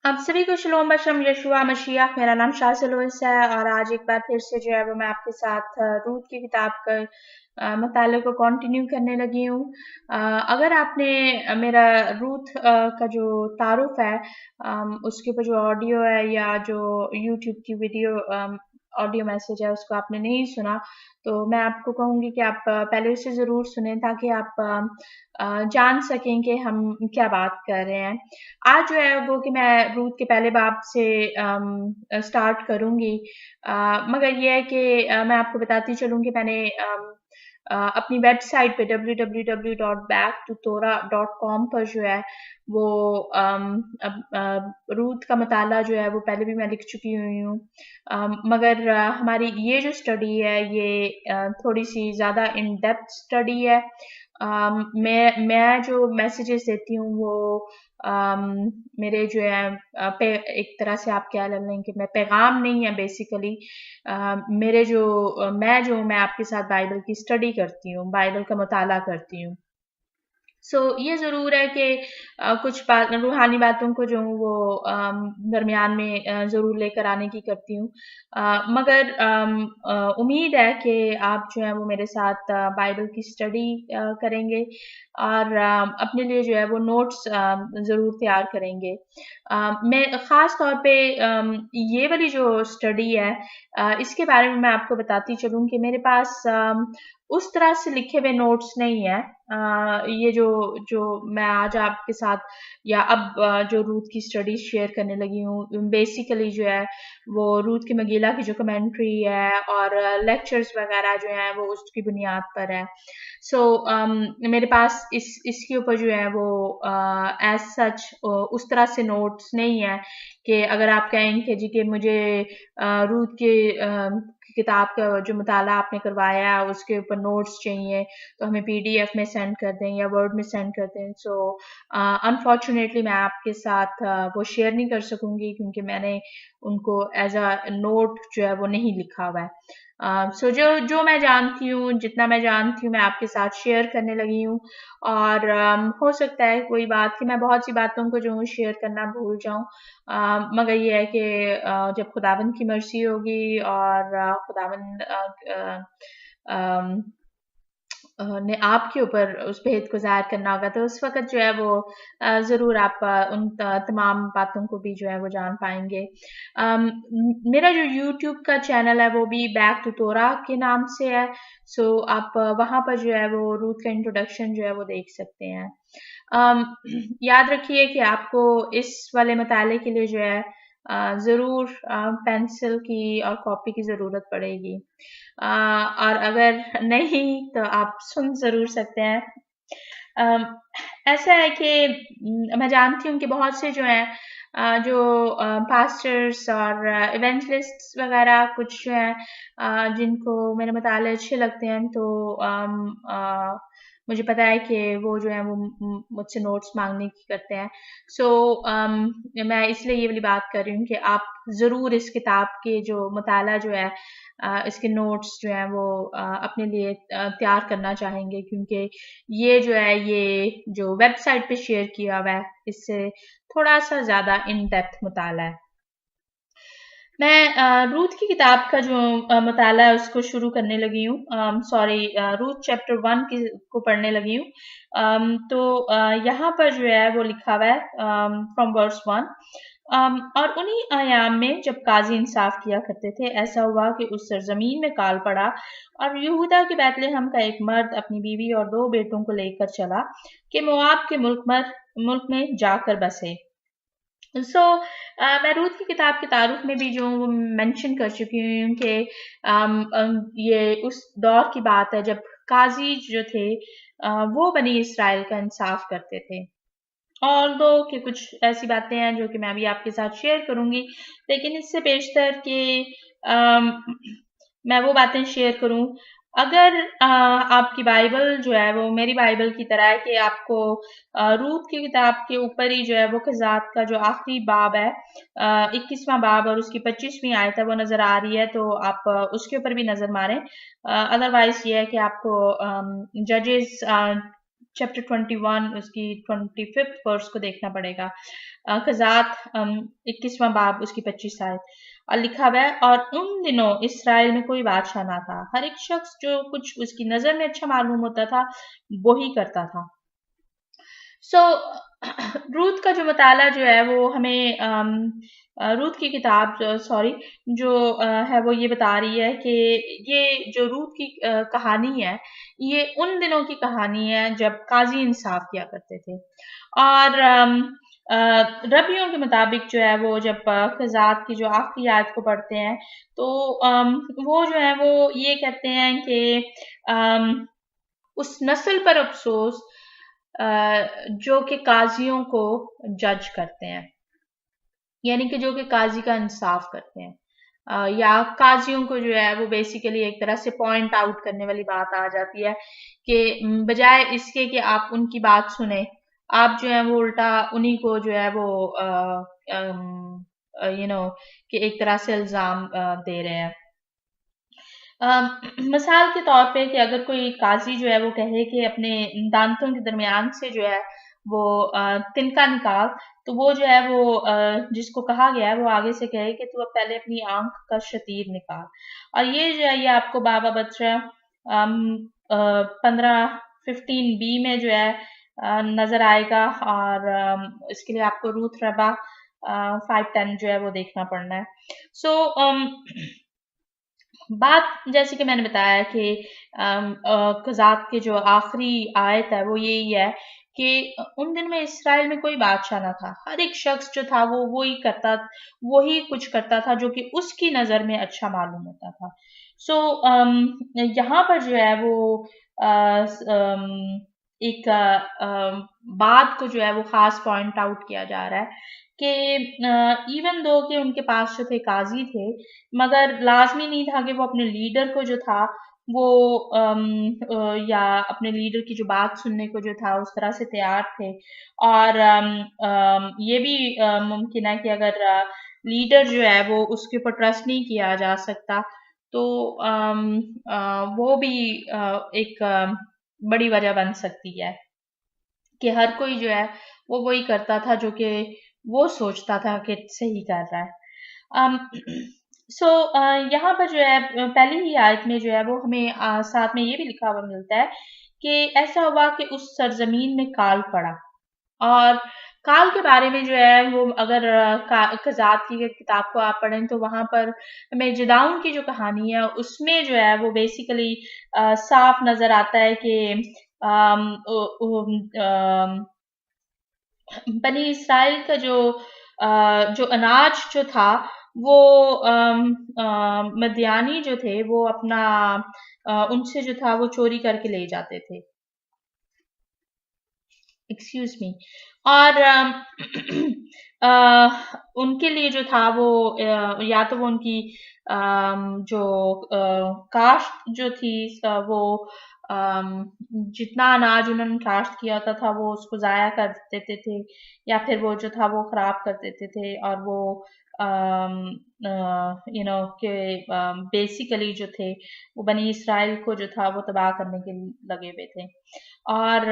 आप सभी को शलोम बशम यशुआ मशीह। मेरा नाम शाह लुइस है और आज एक बार फिर से जो है वो मैं आपके साथ रूथ की किताब का मताले को कंटिन्यू करने लगी हूँ। अगर आपने मेरा रूथ का जो तारुफ है उसके ऊपर जो ऑडियो है या जो यूट्यूब की वीडियो ऑडियो मैसेज है उसको आपने नहीं सुना, तो मैं आपको कहूँगी कि आप पहले उसे ज़रूर सुनें ताकि आप जान सकें कि हम क्या बात कर रहे हैं। आज जो है वो कि मैं रूथ के पहले बाब से स्टार्ट करूँगी। मगर ये है कि मैं आपको बताती चलूँ कि मैंने अपनी वेबसाइट पे www.backtotorah.com पर जो है वो रूथ का मताला जो है वो पहले भी मैं लिख चुकी हुई हूँ। मगर हमारी ये जो स्टडी है ये थोड़ी सी ज़्यादा इन डेप्थ स्टडी है। मैं जो मैसेजेस देती हूँ वो अम, मेरे जो है एक तरह से आप क्या लें कि मैं पैगाम नहीं है बेसिकली। मेरे जो मैं आपके साथ बाइबल की स्टडी करती हूँ, बाइबल का मुताला करती हूँ। ये ज़रूर है कि कुछ बात रूहानी बातों को जो हूँ वो दरमियान में ज़रूर लेकर आने की करती हूँ। मगर उम्मीद है कि आप जो है वो मेरे साथ बाइबल की स्टडी करेंगे और अपने लिए जो है वो नोट्स ज़रूर तैयार करेंगे। मैं ख़ास तौर पे ये वाली जो स्टडी है इसके बारे में मैं आपको बताती चलूँ कि मेरे पास उस तरह से लिखे हुए नोट्स नहीं है। ये जो जो मैं आज आपके साथ या अब जो रूथ की स्टडी शेयर करने लगी हूँ बेसिकली जो है वो रूथ की मगीला की जो कमेंट्री है और लेक्चर्स वगैरह जो हैं वो उसकी बुनियाद पर है। मेरे पास इसके ऊपर जो है वो एज सच उस तरह से नोट्स नहीं है कि अगर आप कहें कि जी कि मुझे रूथ के किताब का जो मुताला आपने करवाया है उसके ऊपर नोट्स चाहिए तो हमें पीडीएफ में सेंड कर दें या वर्ड में सेंड कर दें। अनफॉर्चुनेटली मैं आपके साथ वो शेयर नहीं कर सकूंगी क्योंकि मैंने उनको एज अ नोट जो है वो नहीं लिखा हुआ है। जो जो मैं जानती हूँ, जितना मैं जानती हूँ मैं आपके साथ शेयर करने लगी हूँ और हो सकता है कोई बात कि मैं बहुत सी बातों को जो हूँ शेयर करना भूल जाऊँ। मगर ये है कि जब खुदावंद की मर्ज़ी होगी और खुदावंद अम, ने आपके ऊपर उस भेद को ज़ाहिर करना होगा तो उस वक़्त जो है वो ज़रूर आप उन तमाम बातों को भी जो है वो जान पाएँगे। मेरा जो यूट्यूब का चैनल है वो भी बैक टू तोरा के नाम से है। आप वहाँ पर जो है वो रूथ का इंट्रोडक्शन जो है वो देख सकते हैं। अम, याद रखिए कि आपको इस वाले मताले के लिए जो है ज़रूर पेंसिल की और कॉपी की ज़रूरत पड़ेगी। और अगर नहीं तो आप सुन ज़रूर सकते हैं। अम, ऐसा है कि मैं जानती हूँ कि बहुत से जो हैं जो पास्टर्स और इवेंजलिस्ट्स वगैरह कुछ जो हैं जिनको मेरे मुताले अच्छे लगते हैं तो मुझे पता है कि वो जो है वो मुझसे नोट्स मांगने की करते हैं। सो मैं इसलिए ये वाली बात कर रही हूँ कि आप ज़रूर इस किताब के जो मुताला जो है इसके नोट्स जो हैं वो अपने लिए तैयार करना चाहेंगे क्योंकि ये जो है ये जो वेबसाइट पे शेयर किया हुआ है इससे थोड़ा-सा ज़्यादा इन डेप्थ मुताला है। मैं रूथ की किताब का जो मुताला है उसको शुरू करने लगी हूँ। सॉरी, रूथ चैप्टर 1 की को पढ़ने लगी हूँ। यहाँ पर जो है वो लिखा हुआ है फ्रॉम वर्स 1। और उन्हीं अयाम में जब काजी इंसाफ किया करते थे ऐसा हुआ कि उस सरजमीन में काल पड़ा और यहूदा के बैतलहम का एक मर्द अपनी बीवी और 2 बेटों को लेकर चला कि मोआब के मुल्क में जाकर बसे। मैं रूथ की किताब के तारुफ में भी जो मेंशन कर चुकी हूँ कि ये उस दौर की बात है जब काजी जो थे वो बनी इसराइल का इंसाफ करते थे। और दो कि कुछ ऐसी बातें हैं जो कि मैं भी आपके साथ शेयर करूंगी, लेकिन इससे पेशतर कि अम, मैं वो बातें शेयर करूं। अगर आपकी बाइबल जो है वो मेरी बाइबल की तरह है कि आपको रूथ की किताब के ऊपर ही जो है वो कज़ात का जो आखिरी बाब है 21वां बाब और उसकी 25वीं आयत है वो नज़र आ रही है तो आप उसके ऊपर भी नज़र मारें। अदरवाइज ये है कि आपको जजेस चैप्टर 21 उसकी 25th वर्स को देखना पड़ेगा। क़ज़ात 21वां बाब उसकी 25 आयत और लिखा हुआ है, और उन दिनों इसराइल में कोई बादशाह ना था, हर एक शख्स जो कुछ उसकी नजर में अच्छा मालूम होता था वो ही करता था। सो रूथ का जो मताला जो है वो हमें रूथ की किताब सॉरी जो है वो ये बता रही है कि ये जो रूथ की कहानी है ये उन दिनों की कहानी है जब काजी इंसाफ किया करते थे। और रबियों के मुताबिक जो है वो जब क़ज़ात की जो आखिरी आयत को पढ़ते हैं तो वो जो है वो ये कहते हैं कि उस नस्ल पर अफसोस जो कि काजियों को जज करते हैं, यानी कि जो कि काजी का इंसाफ करते हैं, या काजियों को जो है वो बेसिकली एक तरह से पॉइंट आउट करने वाली बात आ जाती है कि बजाय इसके कि आप उनकी बात सुने, आप जो है वो उल्टा उन्हीं को जो है वो यू नो कि एक तरह से इल्जाम दे रहे हैं। मिसाल के तौर पे कि अगर कोई काजी जो है वो कहे कि अपने दांतों के दरमियान से जो है वो तिनका निकाल, तो वो जो है वो जिसको कहा गया है वो आगे से कहे कि तू अब पहले अपनी आंख का शतीर निकाल। और ये जो है ये आपको बाबा बच्चा 15 बी में जो है नजर आएगा, और इसके लिए आपको रूथ रबा 5:10 जो है वो देखना पड़ना है। सो बात जैसे कि मैंने बताया कि क़ज़ात की जो आखिरी आयत है वो यही है कि उन दिन में इसराइल में कोई बादशाह ना था, हर एक शख्स जो था वो ही कुछ करता था जो कि उसकी नज़र में अच्छा मालूम होता था। सो यहाँ पर जो है वो एक बात को जो है वो खास पॉइंट आउट किया जा रहा है कि इवन दो कि उनके पास जो थे काजी थे, मगर लाजमी नहीं था कि वो अपने लीडर को जो था वो या अपने लीडर की जो बात सुनने को जो था उस तरह से तैयार थे। और ये भी मुमकिन है कि अगर लीडर जो है वो उसके ऊपर ट्रस्ट नहीं किया जा सकता तो वो भी एक बड़ी वजह बन सकती है कि हर कोई जो है वो वही करता था जो कि वो सोचता था कि सही कर रहा है। अम, सो यहाँ पर जो है पहली ही आयत में जो है वो हमें साथ में ये भी लिखा हुआ मिलता है कि ऐसा हुआ कि उस सरजमीन में काल पड़ा। और काल के बारे में जो है वो अगर क़ज़ात की किताब को आप पढ़ें तो वहां पर हमें जिदाउन की जो कहानी है उसमें जो है वो बेसिकली साफ नजर आता है कि अम, बनी इसराइल का जो अनाज जो था वो मदियानी जो थे वो अपना उनसे जो था वो चोरी करके ले जाते थे, एक्सक्यूज मी। और उनके लिए जो था वो या तो वो उनकी जो काश्त जो थी वो जितना अनाज उन्होंने काश्त किया होता था वो उसको ज़ाया कर देते थे, या फिर वो जो था वो खराब कर देते थे, और वो यू नो के बेसिकली जो थे वो बनी इसराइल को जो था वो तबाह करने के लगे हुए थे। और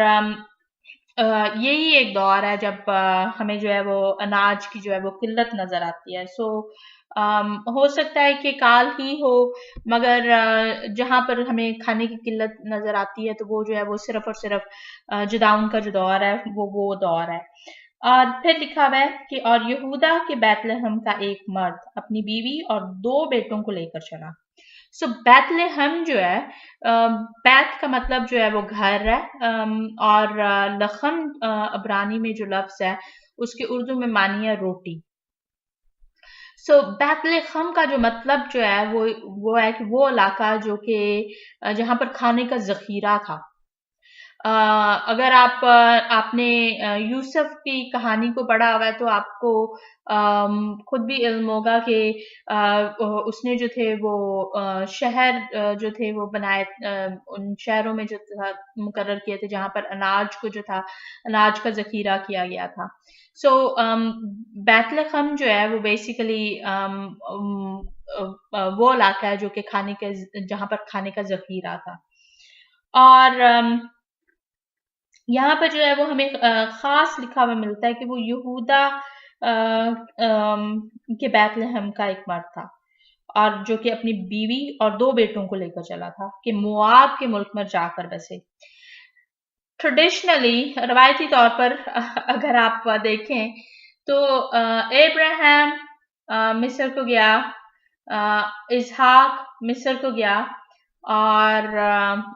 यही एक दौर है जब हमें जो है वो अनाज की जो है वो किल्लत नजर आती है। सो हो सकता है कि काल ही हो, मगर जहां पर हमें खाने की किल्लत नजर आती है तो वो जो है वो सिर्फ और सिर्फ जुदाउन का जो दौर है वो दौर है। और फिर लिखा हुआ है कि और यहूदा के बैतलहम का एक मर्द अपनी बीवी और 2 बेटों को लेकर चला। सो बैतलहम जो है बैत का मतलब जो है वो घर है, और लखम अबरानी में जो लफ्ज है उसके उर्दू में मानी है रोटी। सो बैतलहम का जो मतलब जो है वो है कि वो इलाका जो कि जहां पर खाने का जखीरा था। अगर आपने यूसुफ की कहानी को पढ़ा हुआ है तो आपको खुद भी इल्म होगा कि उसने जो थे वो शहर जो थे वो बनाए, उन शहरों में जो था मुकर्रर किए थे जहां पर अनाज को जो था अनाज का जखीरा किया गया था। सो बैतलहम जो है वो बेसिकली वो इलाका है जो कि खाने के जहां पर खाने का जखीरा था। और यहाँ पर जो है वो हमें खास लिखा हुआ मिलता है कि वो यहूदा के बैतलहम का एक मर्द था, और जो कि अपनी बीवी और 2 बेटों को लेकर चला था कि मोआब के मुल्क में जाकर बसे। ट्रेडिशनली, रवायती तौर पर अगर आप देखें तो अब्राहम मिस्र को गया, इसहाक मिस्र को गया, और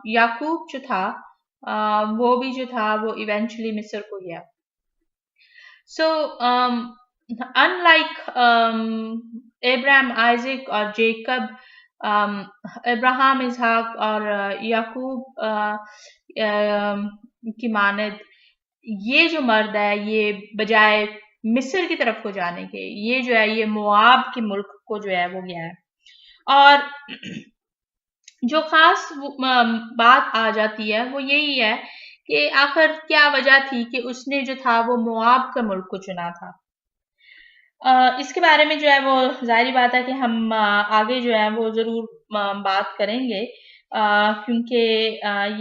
याकूब जो था वो भी जो था वो इवेंचुअली मिस्र को गया। So, unlike Abraham, Isaac और जेकब, अब्राहम, इसहाक और याकूब की मानद, ये जो मर्द है ये बजाय मिस्र की तरफ को जाने के, ये जो है ये मोआब के मुल्क को जो है वो गया है। और जो खास बात आ जाती है वो यही है कि आखिर क्या वजह थी कि उसने जो था वो मोआब का मुल्क को चुना था। इसके बारे में जो है वो ज़ाहिर बात है कि हम आगे जो है वो ज़रूर बात करेंगे, क्योंकि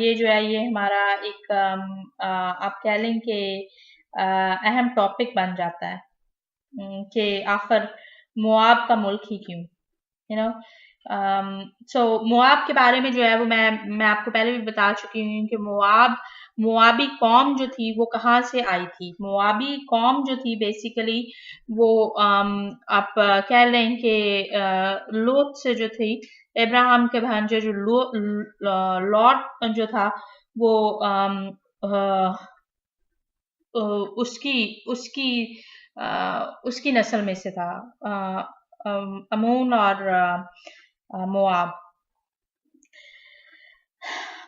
ये जो है ये हमारा एक आप कह लें कि अहम टॉपिक बन जाता है कि आखिर मोआब का मुल्क ही क्यों, यू नो। सो मोआब के बारे में जो है वो मैं आपको पहले भी बता चुकी हूँ कि मोआबी कौम जो थी वो कहाँ से आई थी। मोआबी कौम जो थी बेसिकली वो आप कह लें कि लूत से जो थी, अब्राहम के भांजे जो लॉट जो था वो उसकी उसकी उसकी नस्ल में से था, अमून और मोआब।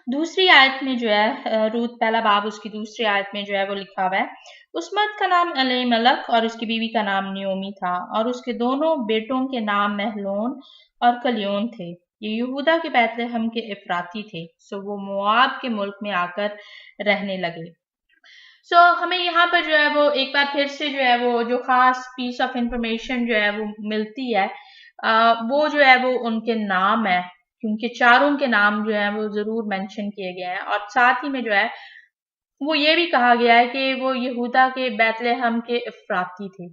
दूसरी आयत में जो है रूत पहला बाब उसकी दूसरी आयत में जो है वो लिखा हुआ है, उस मर्द का नाम एलीमलक और उसकी बीवी का नाम नियोमी था, और उसके दोनों बेटों के नाम महलोन और कलियोन थे। ये यहूदा के बैतलहम के इफराती थे, सो वो मोआब के मुल्क में आकर रहने लगे। हमें यहाँ पर जो है वो एक बार फिर से जो है वो जो खास पीस ऑफ इंफॉर्मेशन जो है वो मिलती है, वो जो है वो उनके नाम है, क्योंकि चारों के नाम जो है वो जरूर मेंशन किए गए हैं, और साथ ही में जो है वो ये भी कहा गया है कि वो यहूदा के बैतलहम के इफराती थे।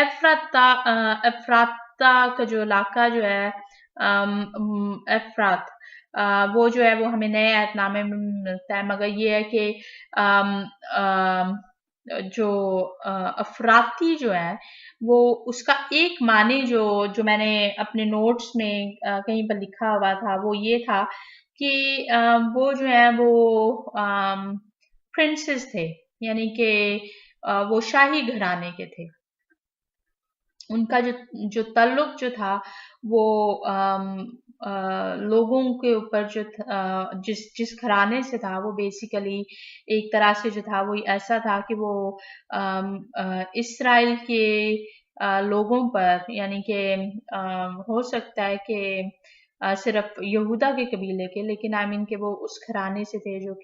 एफराता का जो इलाका जो है, एफरात, वो जो है वो हमें नए ऐतनामे में मिलता है, मगर ये है कि अम, अम, जो अफराती जो है वो उसका एक माने जो मैंने अपने नोट्स में कहीं पर लिखा हुआ था वो ये था कि वो जो है वो प्रिंसेस थे, यानी कि वो शाही घराने के थे। उनका जो जो तल्लुक जो था वो लोगों के ऊपर जो जिस जिस घराने से था वो बेसिकली एक तरह से जो था वो ऐसा था कि वो इसराइल के लोगों पर, यानी कि हो सकता है कि सिर्फ यहूदा के कबीले के, लेकिन आई मीन के वो उस घराने से थे जो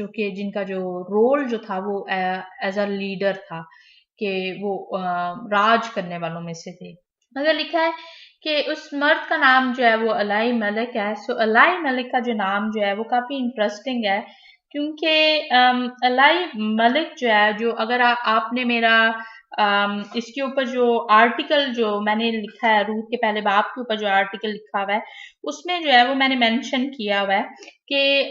कि जिनका जो रोल जो था वो एज अ लीडर था, कि वो राज करने वालों में से थे। अगर लिखा है कि उस मर्द का नाम जो है वो अलाई मलिक है, सो अलाई मलिक का जो नाम जो है वो काफी इंटरेस्टिंग है, क्योंकि अलाई मलिक जो है, जो अगर आपने मेरा इसके ऊपर जो आर्टिकल जो मैंने लिखा है रूत के पहले बाब के ऊपर जो आर्टिकल लिखा हुआ है उसमें जो है वो मैंने मेंशन किया हुआ है कि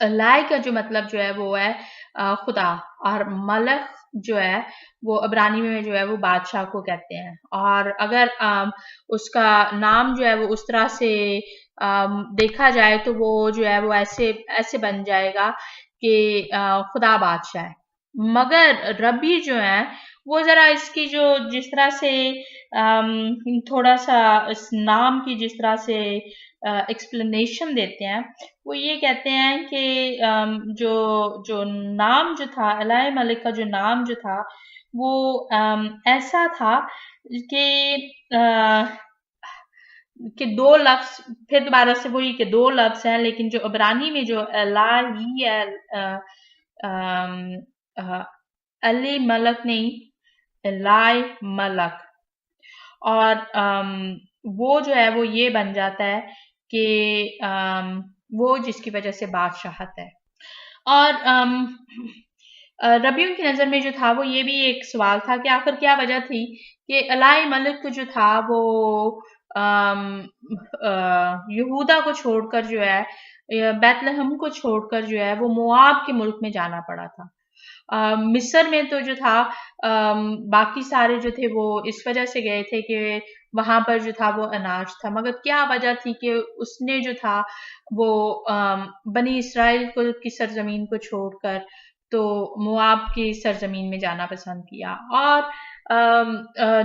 अल्लाह का जो मतलब जो है वो है खुदा, और मलक जो है वो अबरानी में जो है वो बादशाह को कहते हैं, और अगर उसका नाम जो है वो उस तरह से देखा जाए तो वो जो है वो ऐसे ऐसे बन जाएगा कि खुदा बादशाह है। मगर रबी जो है वो जरा इसकी जो जिस तरह से थोड़ा सा इस नाम की जिस तरह से एक्सप्लेनेशन देते हैं, वो ये कहते हैं कि जो जो नाम जो था अलाई मलिक का जो नाम जो था वो ऐसा था कि दो लफ्ज, फिर दोबारा से वही कि दो लफ्ज हैं, लेकिन जो अबरानी में जो अलाही है, अम, अ, अली मलक नहीं, अलाई मलक, और वो जो है वो ये बन जाता है कि वो जिसकी वजह से बादशाहत है। और रबियों की नज़र में जो था वो ये भी एक सवाल था कि आखिर क्या वजह थी कि अलाई मलिक जो था वो यहूदा को छोड़कर जो है बैतलहम को छोड़कर जो है वो मोआब के मुल्क में जाना पड़ा था। मिस्र में तो जो था बाकी सारे जो थे वो इस वजह से गए थे कि वहां पर जो था वो अनाज था, मगर क्या वजह थी कि उसने जो था वो बनी इसराइल को की सरजमीन को छोड़कर तो मुआब की सरजमीन में जाना पसंद किया। और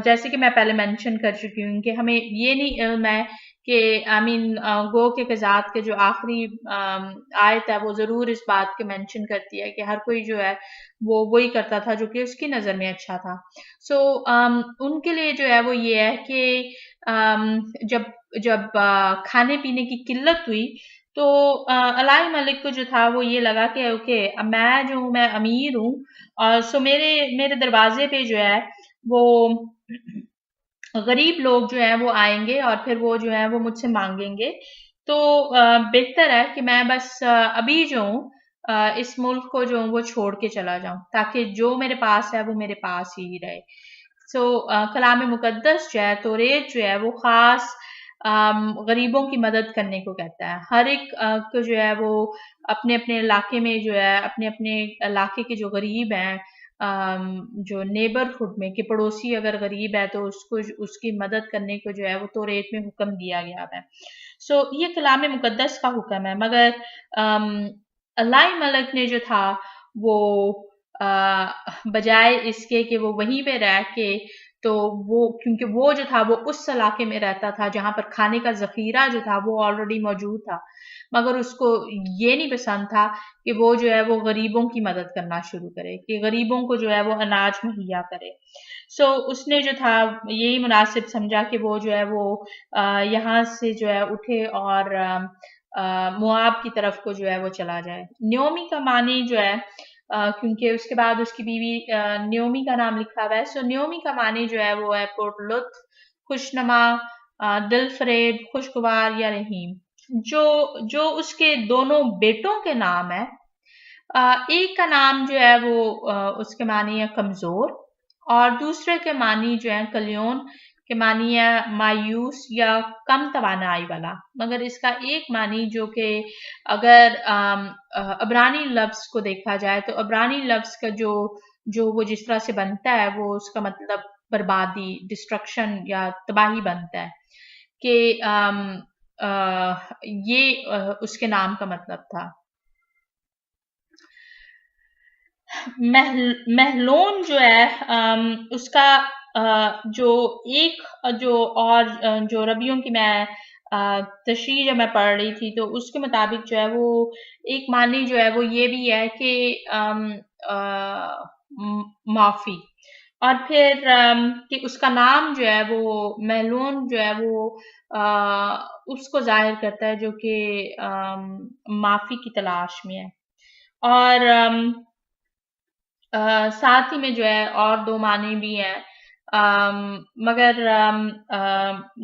जैसे कि मैं पहले मेंशन कर चुकी हूँ कि हमें ये नहीं इल्म है कि आई मीन गो के कज़ात के जो आखिरी आयत है वो ज़रूर इस बात के मेंशन करती है कि हर कोई जो है वो वही करता था जो कि उसकी नज़र में अच्छा था। सो उनके लिए जो है वो ये है कि जब जब खाने पीने की किल्लत हुई तो अलाई मलिक को जो था वो ये लगा कि ओके अब मैं जो हूँ मैं अमीर हूँ और सो मेरे मेरे दरवाजे पे जो है वो गरीब लोग जो हैं वो आएंगे और फिर वो जो है वो मुझसे मांगेंगे। तो बेहतर है कि मैं बस अभी जो हूँ इस मुल्क को जो हूँ वो छोड़ के चला जाऊं ताकि जो मेरे पास है वो मेरे पास ही रहे। सो कलाम मुकद्दस जो है तौरेत जो है वो खास गरीबों की मदद करने को कहता है। हर एक को जो है वो अपने अपने इलाके में जो है अपने अपने इलाके के जो गरीब हैं जो नेबरहुड में कि पड़ोसी अगर गरीब है तो उसको उसकी मदद करने को जो है वो तौरेत में हुक्म दिया गया है। सो ये कलाम मुकद्दस का हुक्म है, मगर अल्लाह मलक ने जो था वो बजाय इसके कि वो वहीं पे रह के तो वो क्योंकि वो जो था वो उस इलाके में रहता था जहां पर खाने का जखीरा जो था वो ऑलरेडी मौजूद था, मगर उसको ये नहीं पसंद था कि वो जो है वो गरीबों की मदद करना शुरू करे कि गरीबों को जो है वो अनाज मुहैया करे। सो उसने जो था यही मुनासिब समझा कि वो जो है वो यहाँ से जो है उठे और मुआब की तरफ को जो है वो चला जाए। न्योमी का मानी जो है क्योंकि उसके बाद उसकी बीवी न्योमी का नाम लिखा हुआ है, सो न्योमी का मानी जो है वो है पुरलुत्फ, खुशनुमा, दिल फरेब, खुशगवार या रहीम। जो जो उसके दोनों बेटों के नाम है, एक का नाम जो है वो उसके मानी है कमजोर और दूसरे के मानी जो है कलियोन के मानी है मायूस या कम तवानाई वाला। मगर इसका एक मानी जो कि अगर अबरानी लफ्ज को देखा जाए तो अबरानी लफ्ज का जो जो वो जिस तरह से बनता है वो उसका मतलब बर्बादी, डिस्ट्रक्शन या तबाही बनता है कि ये उसके नाम का मतलब था। महलोन जो है उसका जो एक जो और जो रबियों की मैं तशरीह जब मैं पढ़ रही थी तो उसके मुताबिक जो है वो एक मानी जो है वो ये भी है कि माफी और फिर कि उसका नाम जो है वो महलोन जो है वो उसको जाहिर करता है जो कि माफी की तलाश में है। और साथ ही में जो है और दो मानी भी हैं मगर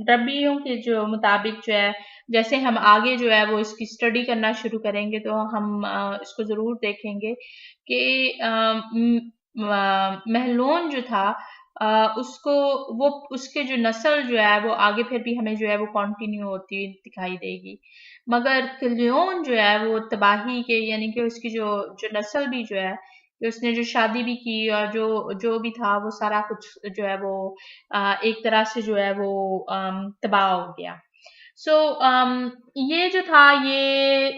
रब्बियों के जो मुताबिक जो है जैसे हम आगे जो है वो इसकी स्टडी करना शुरू करेंगे तो हम इसको ज़रूर देखेंगे कि महलोन जो था उसको वो उसके जो नस्ल जो है वो आगे फिर भी हमें जो है वो कंटिन्यू होती दिखाई देगी, मगर किलियोन जो है वो तबाही के यानी कि उसकी जो जो नस्ल भी जो है कि उसने जो शादी भी की और जो जो भी था वो सारा कुछ जो है वो एक तरह से जो है वो तबाह हो गया। सो ये जो था ये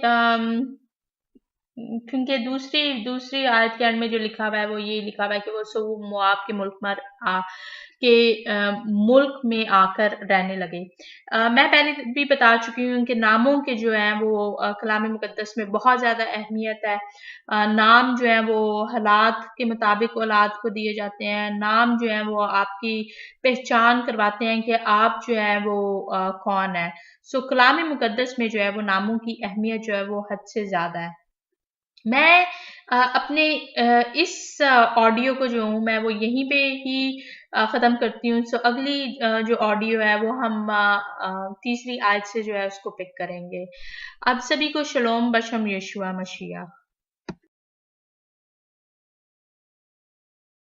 क्योंकि दूसरी दूसरी आयत के एंड में जो लिखा हुआ है वो ये लिखा हुआ है कि वो सो मुआब के मुल्क में आ के मुल्क में आकर रहने लगे। मैं पहले भी बता चुकी हूँ कि नामों के जो हैं वो कलाम मुकद्दस में बहुत ज़्यादा अहमियत है। नाम जो है वो हालात के मुताबिक औलाद को दिए जाते हैं। नाम जो है वो आपकी पहचान करवाते हैं कि आप जो है वो कौन है। सो कलाम मुकद्दस में जो है वो नामों की अहमियत जो है वो हद से ज़्यादा है। मैं अपने इस ऑडियो को जो हूँ मैं वो यहीं पे ही ख़त्म करती हूँ। सो अगली जो ऑडियो है वो हम तीसरी आयत से जो है उसको पिक करेंगे। आप सभी को शलोम बशम यीशुआ मसीह।